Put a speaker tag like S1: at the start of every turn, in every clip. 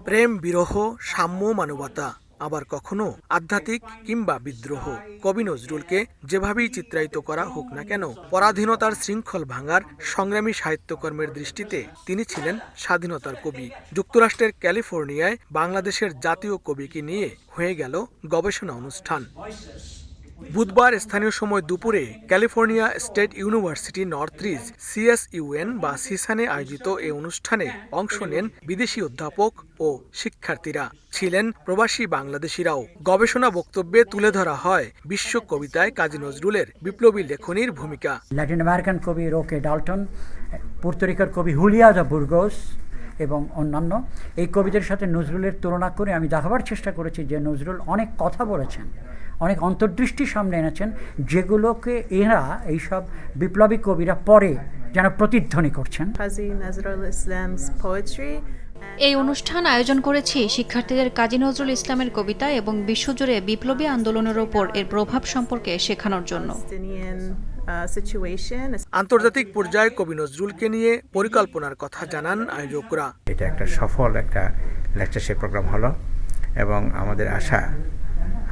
S1: প্রেম, বিরহ, সাম্য, মানবতা, আবার কখনো আধ্যাত্মিক কিংবা বিদ্রোহ। কবি নজরুলকে যেভাবেই চিত্রায়িত করা হোক না কেন, পরাধীনতার শৃঙ্খল ভাঙার সংগ্রামী সাহিত্যকর্মের দৃষ্টিতে তিনি ছিলেন স্বাধীনতার কবি। যুক্তরাষ্ট্রের ক্যালিফোর্নিয়ায় বাংলাদেশের জাতীয় কবিকে নিয়ে হয়ে গেল গবেষণা অনুষ্ঠান। বুধবার স্থানীয় সময় দুপুরে ক্যালিফোর্নিয়া স্টেট ইউনিভার্সিটি নর্থরিজ CSUN বা সিসানে আয়োজিত এ অনুষ্ঠানে অংশ নেন বিদেশি অধ্যাপক ও শিক্ষার্থীরা, ছিলেন প্রবাসী বাংলাদেশিরাও। গবেষণা বক্তব্যে তুলে ধরা হয় বিশ্ব কবিতায় কাজী নজরুলের বিপ্লবী লেখনীর ভূমিকা।
S2: ল্যাটিন আমেরিকান কবি রোকে ডাল্টন, পুর্তরিকার কবি হুলিয়া দা বুর্গোস এবং অন্যান্য এই কবিদের সাথে নজরুলের তুলনা করে আমি দেখাবার চেষ্টা করেছি যে নজরুল অনেক কথা বলেছেন, অনেক অন্তর্দৃষ্টি সামনে এনেছেন, যেগুলোকে এরা এইসব বিপ্লবী কবিরা পরে যেন প্রতিধ্বনি করছেন।
S3: এই অনুষ্ঠান আয়োজন করেছি শিক্ষার্থীদের কাজী নজরুল ইসলামের কবিতা এবং বিশ্বজুড়ে বিপ্লবী আন্দোলনের ওপর এর প্রভাব সম্পর্কে শেখানোর জন্য।
S1: আন্তর্জাতিক পর্যায়ে কবি নজরুলকে নিয়ে পরিকল্পনার কথা জানান আয়োজকরা।
S4: এটা একটা সফল একটা লেকচারশিপ প্রোগ্রাম হলো এবং আমাদের আশা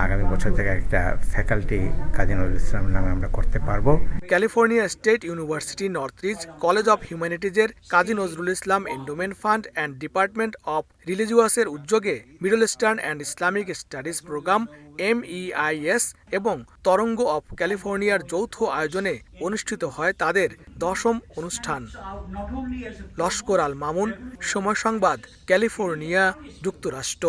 S4: আগামী বছর থেকে একটা ফ্যাকাল্টি কাজী নজরুল ইসলাম নামে আমরা করতে পারবো।
S1: California State University Northridge College of হিউম্যানিটিজের Kazi Nazrul Islam Endowment Fund and Department of রিলিজিয়াসের উদ্যোগে Middle Eastern and Islamic Studies Program MEIS এবং তরঙ্গ অফ ক্যালিফোর্নিয়ার যৌথ আয়োজনে অনুষ্ঠিত হয় তাদের 10ম অনুষ্ঠান। লস্কর আল মামুন, সময় সংবাদ, ক্যালিফোর্নিয়া, যুক্তরাষ্ট্র।